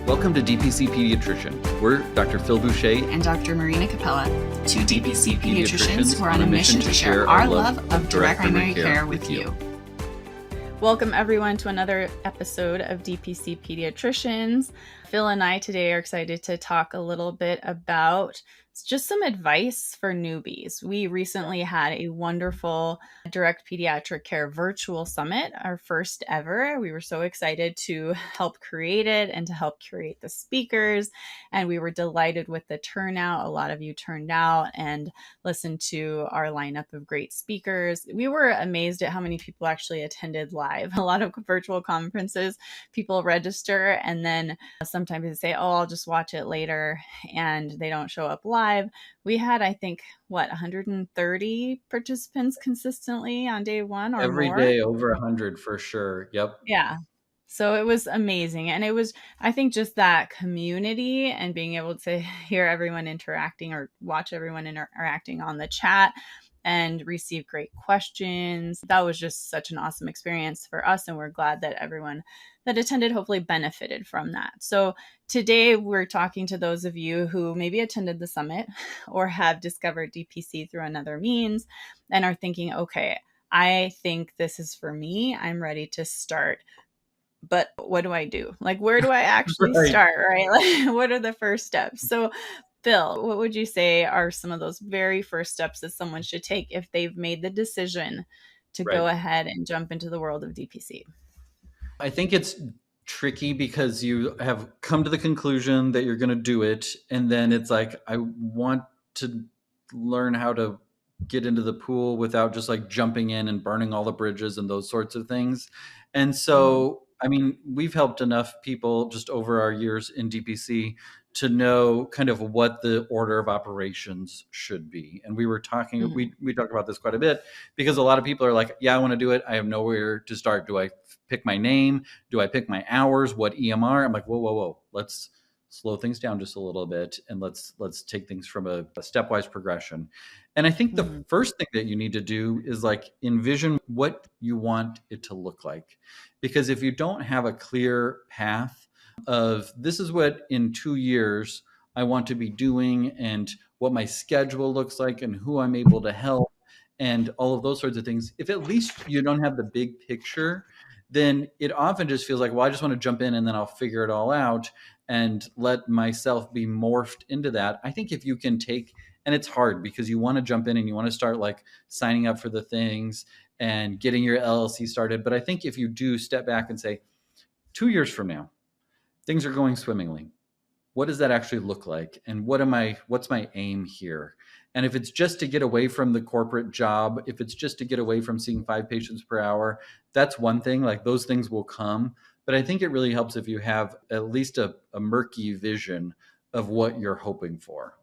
Welcome to DPC Pediatrician. We're Dr. Phil Boucher and Dr. Marina Capella, two DPC pediatricians who are on a mission to share our love of direct primary care with you. Welcome everyone to another episode of DPC Pediatricians. Phil and I today are excited to talk a little bit about just some advice for newbies. We recently had a wonderful direct pediatric care virtual summit, our first ever. We were so excited to help create it and to help curate the speakers. And we were delighted with the turnout. A lot of you turned out and listened to our lineup of great speakers. We were amazed at how many people actually attended live. A lot of virtual conferences, people register and then sometimes they say, oh, I'll just watch it later, and they don't show up live. We had, I think, 130 participants consistently on day one or every more? day, over 100 for sure. Yep. Yeah. So it was amazing. And it was, I think, just that community and being able to hear everyone interacting or watch everyone interacting on the chat and receive great questions. That was just such an awesome experience for us. And we're glad that everyone that attended hopefully benefited from that. So today we're talking to those of you who maybe attended the summit or have discovered DPC through another means and are thinking, okay, I think this is for me. I'm ready to start. But what do I do? Like, where do I actually start, right? Like, what are the first steps? So Phil, what would you say are some of those very first steps that someone should take if they've made the decision to go ahead and jump into the world of DPC? I think it's tricky because you have come to the conclusion that you're going to do it. And then it's like, I want to learn how to get into the pool without just like jumping in and burning all the bridges and those sorts of things. And so, I mean, we've helped enough people just over our years in DPC to know kind of what the order of operations should be. And we were talking, we talked about this quite a bit because a lot of people are like, yeah, I want to do it. I have nowhere to start. Do I pick my name? Do I pick my hours? What EMR? I'm like, whoa. Let's slow things down just a little bit. And let's take things from a stepwise progression. And I think the first thing that you need to do is like envision what you want it to look like. Because if you don't have a clear path of this is what in 2 years I want to be doing and what my schedule looks like and who I'm able to help and all of those sorts of things, if at least you don't have the big picture, then it often just feels like, well, I just want to jump in and then I'll figure it all out and let myself be morphed into that. I think if you can take, and it's hard because you want to jump in and you want to start like signing up for the things and getting your LLC started. But I think if you do step back and say, 2 years from now, things are going swimmingly. What does that actually look like? And what's my aim here? And if it's just to get away from the corporate job, if it's just to get away from seeing 5 patients per hour, that's one thing, like those things will come. But I think it really helps if you have at least a murky vision of what you're hoping for.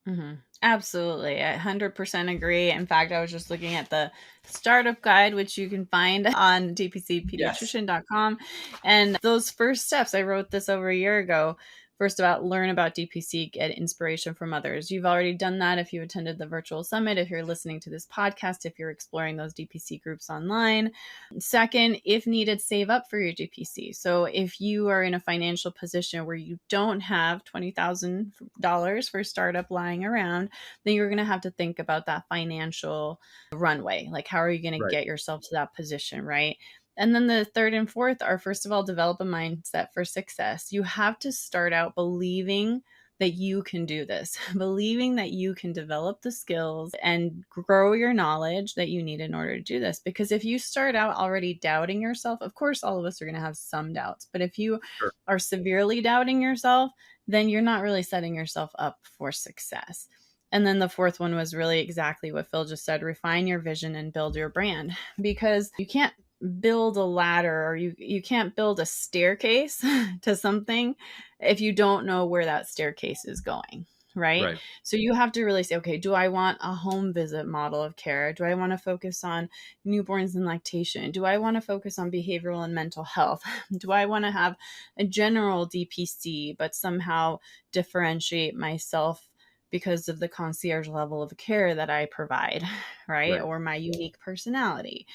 Mm-hmm. Absolutely. I 100% agree. In fact, I was just looking at the startup guide, which you can find on dpcpediatrician.com. And those first steps, I wrote this over a year ago. First, learn about DPC, get inspiration from others. You've already done that if you attended the virtual summit, if you're listening to this podcast, if you're exploring those DPC groups online. Second, if needed, save up for your DPC. So if you are in a financial position where you don't have $20,000 for startup lying around, then you're going to have to think about that financial runway. Like, how are you going to get yourself to that position, right? And then the third and fourth are, first of all, develop a mindset for success. You have to start out believing that you can do this, believing that you can develop the skills and grow your knowledge that you need in order to do this. Because if you start out already doubting yourself, of course, all of us are going to have some doubts. But if you are severely doubting yourself, then you're not really setting yourself up for success. And then the fourth one was really exactly what Phil just said, refine your vision and build your brand, because you can't build a ladder or you can't build a staircase to something if you don't know where that staircase is going. Right. So you have to really say, okay, do I want a home visit model of care? Do I want to focus on newborns and lactation? Do I want to focus on behavioral and mental health? Do I want to have a general DPC, but somehow differentiate myself because of the concierge level of care that I provide, right? Right. Or my unique personality.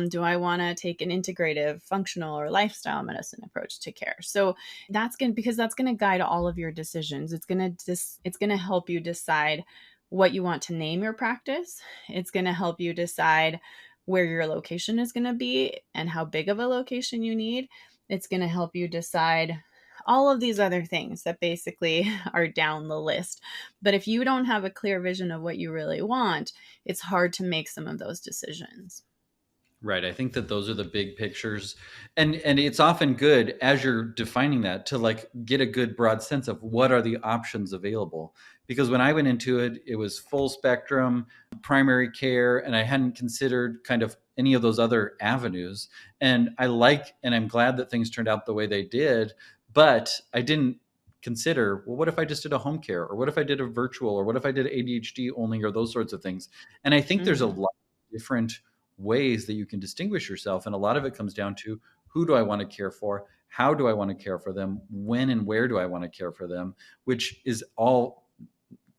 Do I want to take an integrative, functional, or lifestyle medicine approach to care? So because that's going to guide all of your decisions. It's going to help you decide what you want to name your practice. It's going to help you decide where your location is going to be and how big of a location you need. It's going to help you decide all of these other things that basically are down the list. But if you don't have a clear vision of what you really want, it's hard to make some of those decisions. Right. I think that those are the big pictures. And it's often good as you're defining that to like get a good broad sense of what are the options available. Because when I went into it, it was full spectrum primary care, and I hadn't considered kind of any of those other avenues. And I'm glad that things turned out the way they did, but I didn't consider, well, what if I just did a home care, or what if I did a virtual, or what if I did ADHD only, or those sorts of things. And I think there's a lot of different ways that you can distinguish yourself. And a lot of it comes down to, who do I want to care for? How do I want to care for them? When and where do I want to care for them? Which is all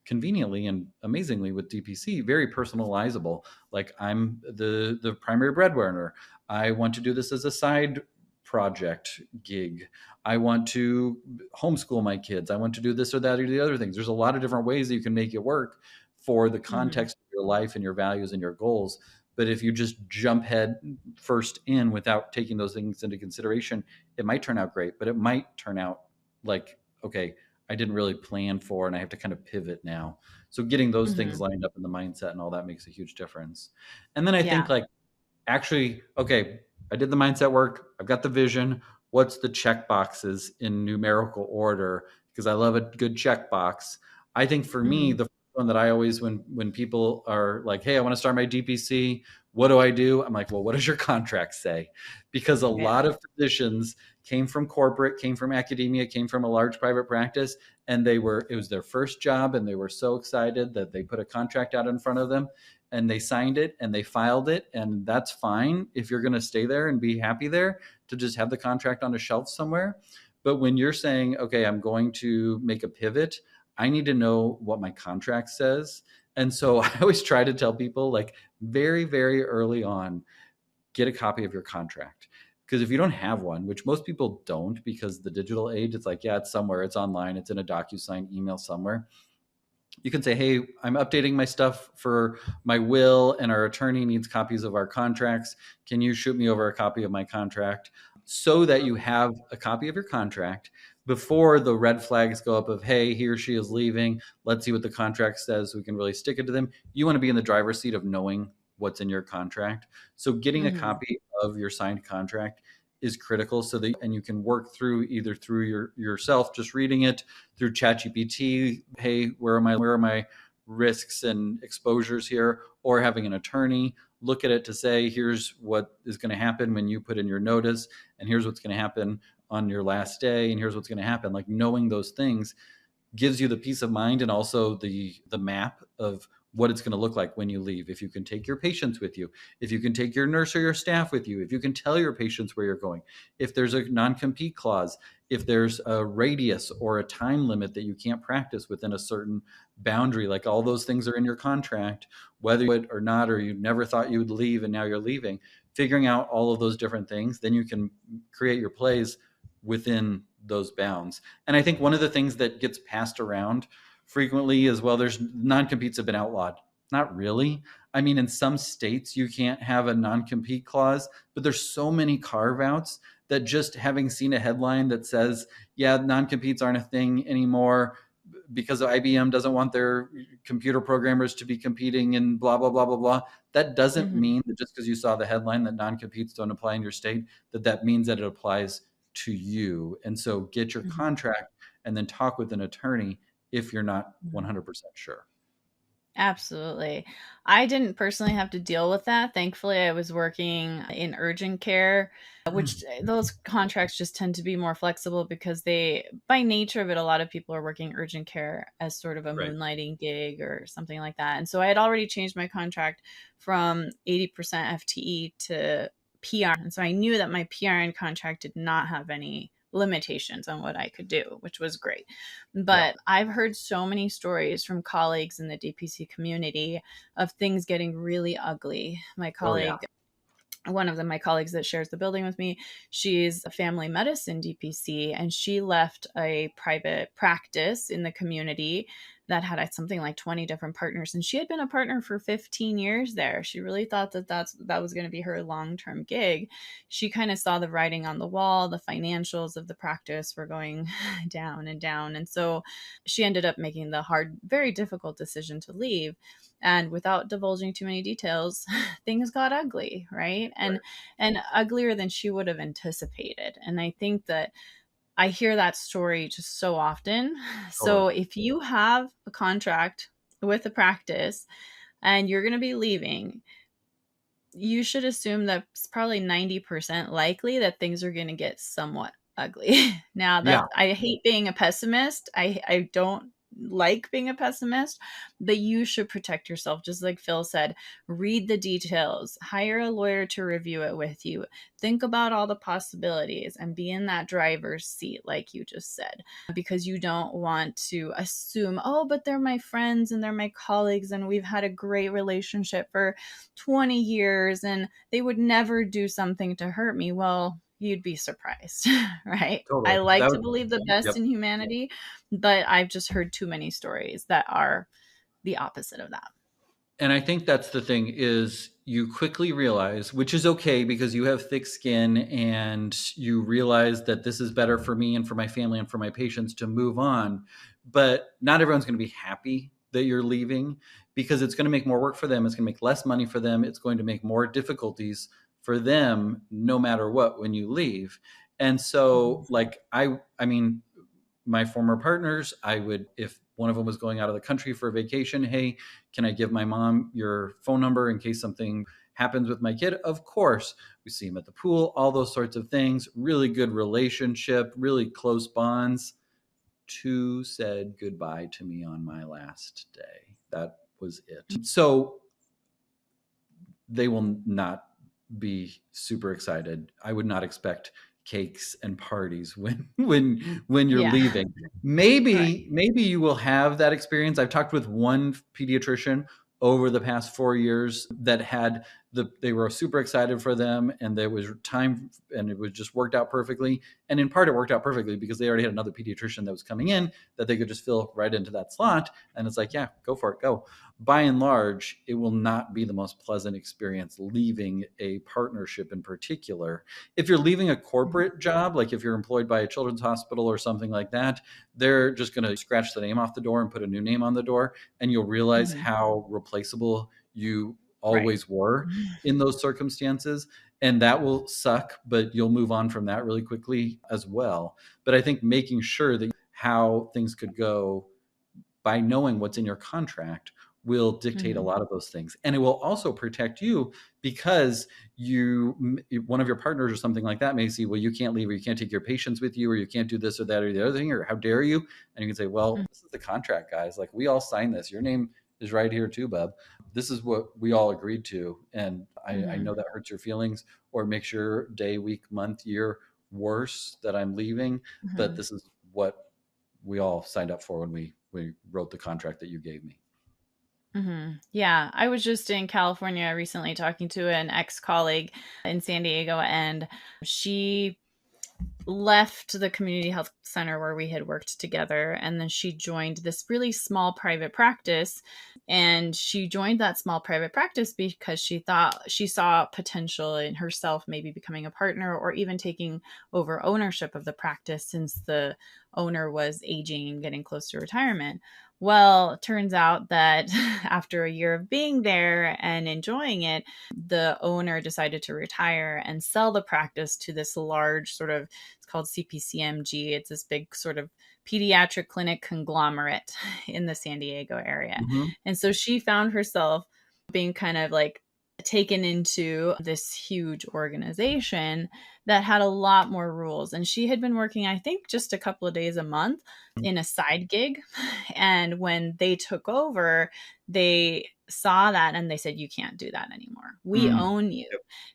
conveniently and amazingly with DPC, very personalizable. Like, I'm the primary breadwinner. I want to do this as a side project gig. I want to homeschool my kids. I want to do this or that or the other things. There's a lot of different ways that you can make it work for the context of your life and your values and your goals. But if you just jump head first in without taking those things into consideration, it might turn out great, but it might turn out like, okay, I didn't really plan for, and I have to kind of pivot now. So getting those things lined up in the mindset and all that makes a huge difference. And then I think like, actually, okay, I did the mindset work. I've got the vision. What's the check boxes in numerical order? Because I love a good checkbox. I think for me, the one that I always, when people are like, hey, I want to start my DPC, what do I do? I'm like, well, what does your contract say? Because a lot of physicians came from corporate, came from academia, came from a large private practice, and it was their first job, and they were so excited that they put a contract out in front of them, and they signed it and they filed it. And that's fine if you're going to stay there and be happy there, to just have the contract on a shelf somewhere. But when you're saying, okay, I'm going to make a pivot, I need to know what my contract says. And so I always try to tell people, like, very, very early on, get a copy of your contract. Because if you don't have one, which most people don't, because the digital age, it's like, yeah, it's somewhere, it's online, it's in a DocuSign email somewhere. You can say, hey, I'm updating my stuff for my will, and our attorney needs copies of our contracts. Can you shoot me over a copy of my contract? So that you have a copy of your contract before the red flags go up of, hey, he or she is leaving. Let's see what the contract says so we can really stick it to them. You want to be in the driver's seat of knowing what's in your contract. So getting a copy of your signed contract is critical, so that, and you can work through either through yourself, just reading it, through ChatGPT. Hey, where are my risks and exposures here? Or having an attorney look at it to say, here's what is going to happen when you put in your notice, and here's what's going to happen on your last day, and here's what's going to happen. Like, knowing those things gives you the peace of mind, and also the map of what it's going to look like when you leave. If you can take your patients with you, if you can take your nurse or your staff with you, if you can tell your patients where you're going, if there's a non-compete clause, if there's a radius or a time limit that you can't practice within a certain boundary, like all those things are in your contract, whether you would or not, or you never thought you would leave and now you're leaving, figuring out all of those different things, then you can create your plays within those bounds. And I think one of the things that gets passed around frequently as well, there's non-competes have been outlawed. Not really. I mean, in some states you can't have a non-compete clause, but there's so many carve-outs that just having seen a headline that says, yeah, non-competes aren't a thing anymore because IBM doesn't want their computer programmers to be competing in blah, blah, blah, blah, blah. That doesn't mean that just because you saw the headline that non-competes don't apply in your state, that means that it applies to you. And so get your contract and then talk with an attorney if you're not 100% sure. Absolutely. I didn't personally have to deal with that. Thankfully, I was working in urgent care, which those contracts just tend to be more flexible because by nature of it, a lot of people are working urgent care as sort of a moonlighting gig or something like that. And so I had already changed my contract from 80% FTE to PR. And so I knew that my PRN contract did not have any limitations on what I could do, which was great. But I've heard so many stories from colleagues in the DPC community of things getting really ugly. My colleague, one of them, my colleagues that shares the building with me, she's a family medicine DPC, and she left a private practice in the community that had something like 20 different partners. And she had been a partner for 15 years there. She really thought that that was going to be her long-term gig. She kind of saw the writing on the wall. The financials of the practice were going down and down. And so she ended up making the hard, very difficult decision to leave. And without divulging too many details, things got ugly, right? And uglier than she would have anticipated. And I think that I hear that story just so often. So if you have a contract with a practice and you're going to be leaving, you should assume that it's probably 90% likely that things are going to get somewhat ugly. Now, that I hate being a pessimist. I don't like being a pessimist, but you should protect yourself. Just like Phil said, read the details, hire a lawyer to review it with you, think about all the possibilities, and be in that driver's seat, like you just said, because you don't want to assume, oh, but they're my friends and they're my colleagues and we've had a great relationship for 20 years and they would never do something to hurt me. Well, you'd be surprised, right? I like to believe the best in humanity, but I've just heard too many stories that are the opposite of that. And I think that's the thing, is you quickly realize, which is okay because you have thick skin and you realize that this is better for me and for my family and for my patients to move on. But not everyone's going to be happy that you're leaving, because it's going to make more work for them. It's going to make less money for them. It's going to make more difficulties for them no matter what when you leave. And so like, I mean, my former partners, I would, if one of them was going out of the country for a vacation, hey, can I give my mom your phone number in case something happens with my kid? Of course. We see him at the pool, all those sorts of things. Really good relationship, really close bonds. Two said goodbye to me on my last day. That was it. So they will not be super excited. I would not expect cakes and parties when you're leaving. Maybe you will have that experience. I've talked with one pediatrician over the past 4 years that had they were super excited for them, and there was time, and it was just worked out perfectly. And in part, it worked out perfectly because they already had another pediatrician that was coming in that they could just fill right into that slot. And it's like, yeah, go for it, go. By and large, it will not be the most pleasant experience leaving a partnership in particular. If you're leaving a corporate job, like if you're employed by a children's hospital or something like that, they're just going to scratch the name off the door and put a new name on the door. And you'll realize how replaceable you always were in those circumstances. And that will suck, but you'll move on from that really quickly as well. But I think making sure that how things could go by knowing what's in your contract will dictate a lot of those things. And it will also protect you, because one of your partners or something like that may see, well, you can't leave, or you can't take your patients with you, or you can't do this or that or the other thing, or how dare you? And you can say, well, this is the contract, guys. Like, we all signed this. Your name is right here too, bub. This is what we all agreed to. And I know that hurts your feelings or makes your day, week, month, year worse that I'm leaving. But this is what we all signed up for when we wrote the contract that you gave me. Yeah, I was just in California recently talking to an ex-colleague in San Diego, and she left the community health center where we had worked together, and then she joined this really small private practice. And she joined that small private practice because she thought she saw potential in herself maybe becoming a partner or even taking over ownership of the practice, since the owner was aging and getting close to retirement. Well, it turns out that after a year of being there and enjoying it, the owner decided to retire and sell the practice to this large sort of, it's called CPCMG. It's this big sort of pediatric clinic conglomerate in the San Diego area. And so she found herself being kind of like taken into this huge organization that had a lot more rules. And she had been working, I think, just a couple of days a month in a side gig. And when they took over, they saw that and they said, you can't do that anymore. We own you.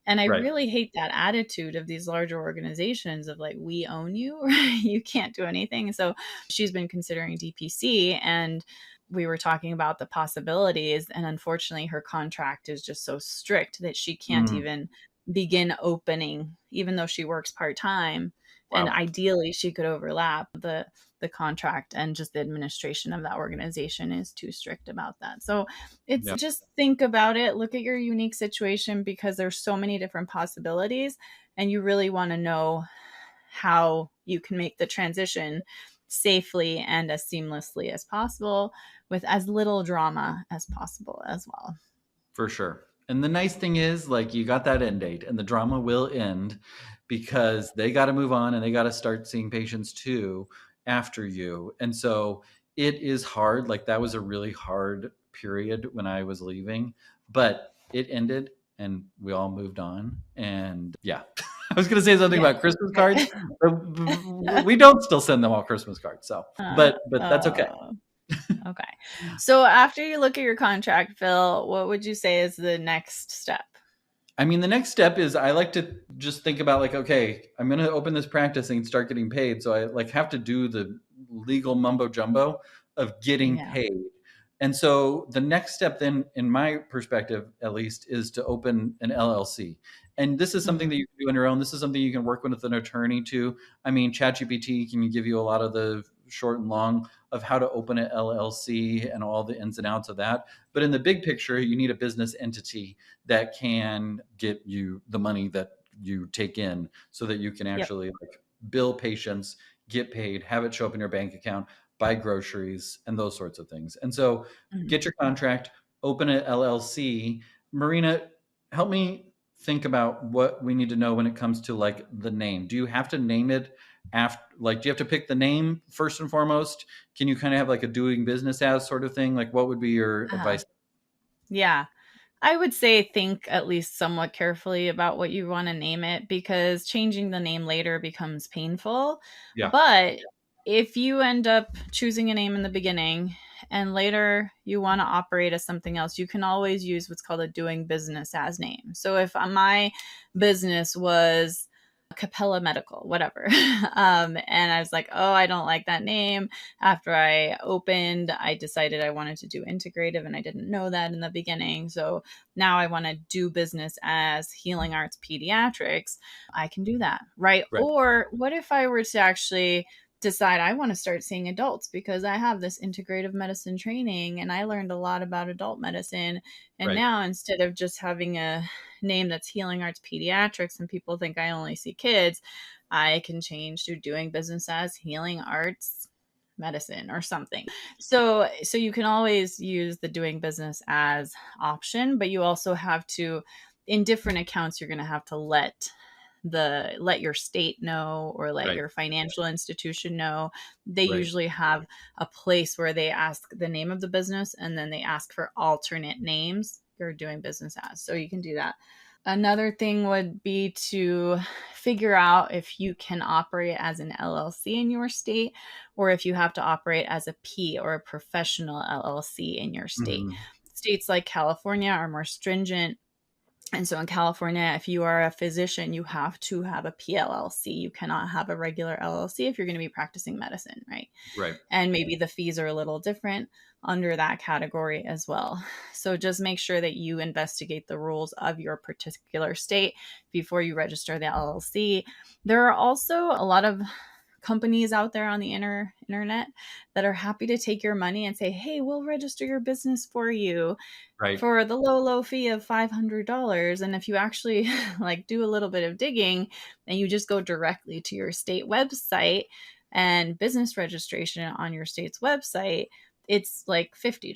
And I really hate that attitude of these larger organizations of like, we own you, you can't do anything. So she's been considering DPC, and we were talking about the possibilities, and unfortunately her contract is just so strict that she can't even begin opening, even though she works part-time. Wow. And ideally she could overlap the contract, and just the administration of that organization is too strict about that. So it's just think about it, look at your unique situation, because there's so many different possibilities, and you really want to know how you can make the transition safely and as seamlessly as possible with as little drama as possible as well. For sure. And the nice thing is, like, you got that end date, and the drama will end because they got to move on and they got to start seeing patients too after you. And so it is hard. Like, that was a really hard period when I was leaving, but it ended and we all moved on. And yeah, I was going to say something about Christmas cards, but we don't still send them all Christmas cards. So, but that's okay. Okay. So after you look at your contract, Phil, what would you say is the next step? I mean, the next step is I like to just think about like, okay, I'm going to open this practice and start getting paid. So I like have to do the legal mumbo jumbo of getting paid. And so the next step then, in my perspective, at least, is to open an LLC. And this is something that you can do on your own. This is something you can work with an attorney too. I mean, ChatGPT can give you a lot of the short and long of how to open an LLC and all the ins and outs of that. But in the big picture, you need a business entity that can get you the money that you take in so that you can actually like bill patients, get paid, have it show up in your bank account, buy groceries, and those sorts of things. And so get your contract, open an LLC. Marina, help me think about what we need to know when it comes to like the name. Do you have to name it after, like, do you have to pick the name first and foremost? Can you kind of have like a doing business as sort of thing? Like, what would be your advice? Yeah. I would say think at least somewhat carefully about what you want to name it, because changing the name later becomes painful. Yeah. But if you end up choosing a name in the beginning and later you want to operate as something else, you can always use what's called a doing business as name. So if my business was Capella Medical, whatever. And I was like, oh, I don't like that name. After I opened, I decided I wanted to do integrative, and I didn't know that in the beginning. So now I want to do business as Healing Arts Pediatrics. I can do that, right? Or what if I were to actually decide I want to start seeing adults, because I have this integrative medicine training and I learned a lot about adult medicine. And now, instead of just having a name that's Healing Arts Pediatrics and people think I only see kids, I can change to doing business as Healing Arts Medicine or something. So you can always use the doing business as option, but you also have to, in different accounts, you're going to have to let your state know, or let your financial institution know. They usually have a place where they ask the name of the business and then they ask for alternate names you're doing business as. So you can do that. Another thing would be to figure out if you can operate as an LLC in your state, or if you have to operate as a P or a professional LLC in your state. States like California are more stringent. And so in California, if you are a physician, you have to have a PLLC. You cannot have a regular LLC if you're going to be practicing medicine, right? And maybe the fees are a little different under that category as well. So just make sure that you investigate the rules of your particular state before you register the LLC. There are also a lot of companies out there on the internet that are happy to take your money and say, hey, we'll register your business for you for the low fee of $500. And if you actually like do a little bit of digging and you just go directly to your state website and business registration on your state's website, it's like $50.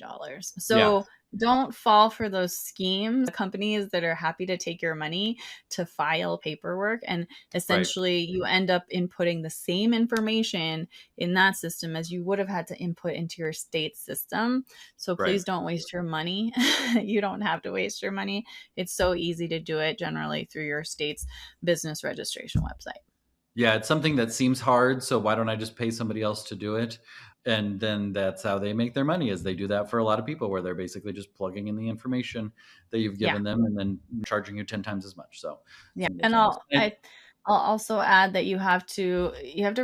So don't fall for those schemes. Companies that are happy to take your money to file paperwork, and Right. essentially you end up inputting the same information in that system as you would have had to input into your state system. So Right. please don't waste your money. You don't have to waste your money. It's so easy to do it generally through your state's business registration website. Yeah, it's something that seems hard, so why don't I just pay somebody else to do it? And then that's how they make their money, is they do that for a lot of people, where they're basically just plugging in the information that you've Yeah. given them and then charging you 10 times as much. So Yeah, it makes and almost I'll also add that you have to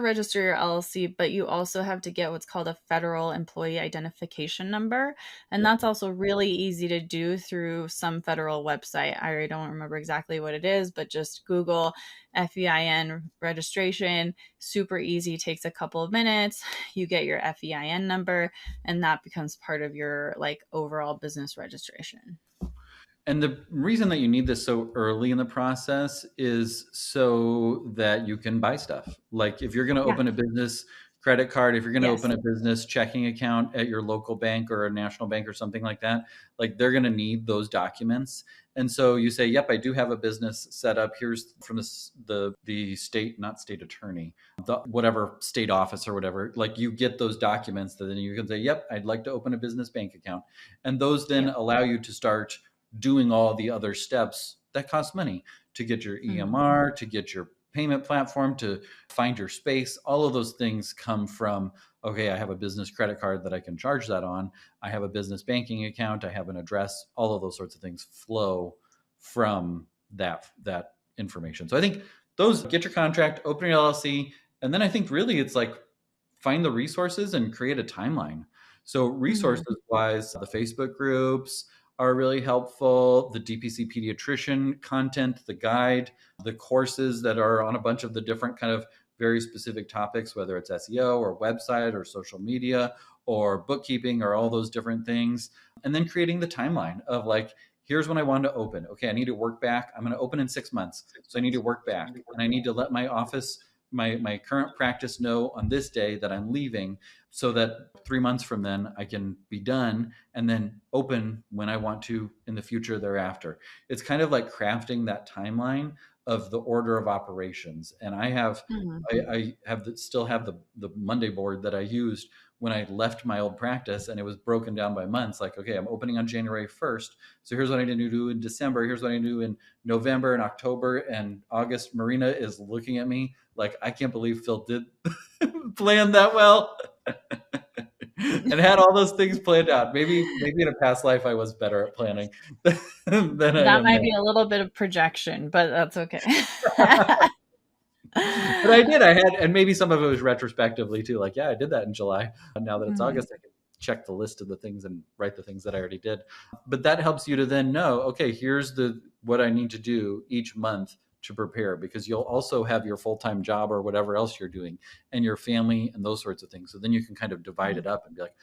register your LLC, but you also have to get what's called a federal employee identification number, and yeah. that's also really easy to do through some federal website. I don't remember exactly what it is, but just Google FEIN registration. Super easy, takes a couple of minutes. You get your FEIN number, and that becomes part of your like overall business registration. And the reason that you need this so early in the process is so that you can buy stuff. Like if you're going to Yeah. open a business credit card, if you're going to Yes. open a business checking account at your local bank or a national bank or something like that, like they're going to need those documents. And so you say, "Yep, I do have a business set up. Here's from the state, not state attorney, the whatever state office or whatever." Like you get those documents that then you can say, "Yep, I'd like to open a business bank account," and those then Yep. allow you to start doing all the other steps that cost money, to get your Mhm. EMR, to get your payment platform, to find your space. All of those things come from, okay, I have a business credit card that I can charge that on. I have a business banking account. I have an address. All of those sorts of things flow from that information. So I think those, get your contract, open your LLC, and then I think really it's like find the resources and create a timeline. So Mhm. resources wise, the Facebook groups are really helpful. The DPC pediatrician content, the guide, the courses that are on a bunch of the different kind of very specific topics, whether it's SEO or website or social media or bookkeeping or all those different things. And then creating the timeline of like, here's when I want to open. Okay, I need to work back. I'm going to open in 6 months. So I need to work back and I need to let my office, my current practice know on this day that I'm leaving, so that 3 months from then I can be done and then open when I want to in the future thereafter. It's kind of like crafting that timeline of the order of operations. And Mhm. I have still have the Monday board that I used when I left my old practice, and it was broken down by months. Like, okay, I'm opening on January 1st. So here's what I need to do in December. Here's what I do in November and October and August. Marina is looking at me like, I can't believe Phil did plan that well. And had all those things planned out. Maybe in a past life I was better at planning than I That am might now. be a little bit of projection, but that's okay. But I did. I had, and maybe some of it was retrospectively too. Like, yeah, I did that in July. And now that it's Mhm. August, I can check the list of the things and write the things that I already did. But that helps you to then know, okay, here's the what I need to do each month to prepare, because you'll also have your full-time job or whatever else you're doing and your family and those sorts of things. So then you can kind of divide Mhm. it up and be like,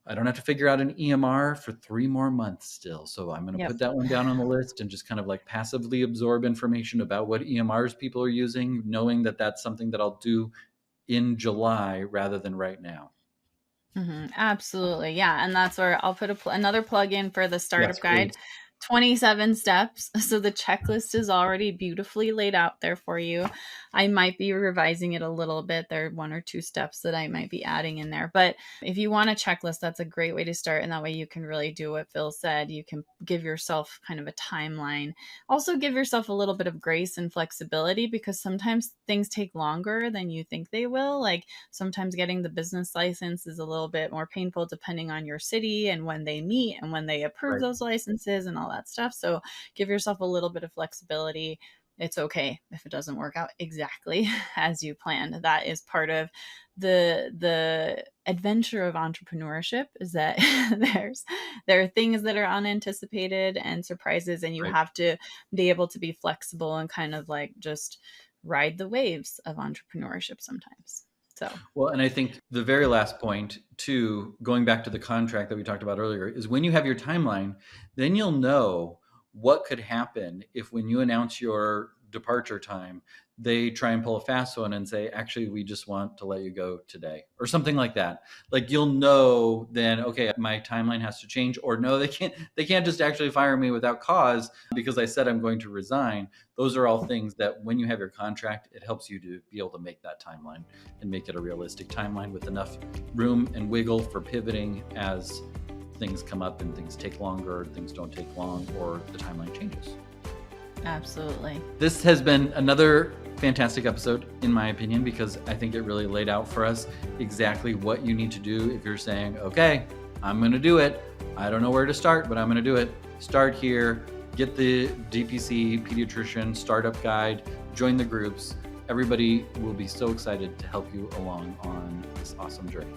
I don't have to figure out an EMR for 3 more months still. So I'm going to Yep. put that one down on the list and just kind of like passively absorb information about what EMRs people are using, knowing that that's something that I'll do in July rather than right now. Absolutely. Yeah. And that's where I'll put another plug in for the Yes, startup guide. please. 27 steps. So the checklist is already beautifully laid out there for you. I might be revising it a little bit. There are one or two steps that I might be adding in there. But if you want a checklist, that's a great way to start. And that way you can really do what Phil said. You can give yourself kind of a timeline. Also, give yourself a little bit of grace and flexibility, because sometimes things take longer than you think they will. Like sometimes getting the business license is a little bit more painful depending on your city and when they meet and when they approve Right. those licenses and all that stuff. So give yourself a little bit of flexibility. It's okay if it doesn't work out exactly as you planned. That is part of the adventure of entrepreneurship, is that there are things that are unanticipated and surprises, and you Right. have to be able to be flexible and kind of like just ride the waves of entrepreneurship sometimes. So, Well, and I think the very last point, too, going back to the contract that we talked about earlier, is when you have your timeline, then you'll know what could happen if, when you announce your departure time, they try and pull a fast one and say, actually, we just want to let you go today, or something like that. Like, you'll know then, okay, my timeline has to change, or no, they can't just actually fire me without cause because I said I'm going to resign. Those are all things that when you have your contract, it helps you to be able to make that timeline and make it a realistic timeline with enough room and wiggle for pivoting as things come up and things take longer, things don't take long, or the timeline changes. Absolutely. This has been another fantastic episode, in my opinion, because I think it really laid out for us exactly what you need to do if you're saying, okay, I'm going to do it. I don't know where to start, but I'm going to do it. Start here, get the DPC Pediatrician Startup Guide, join the groups. Everybody will be so excited to help you along on this awesome journey.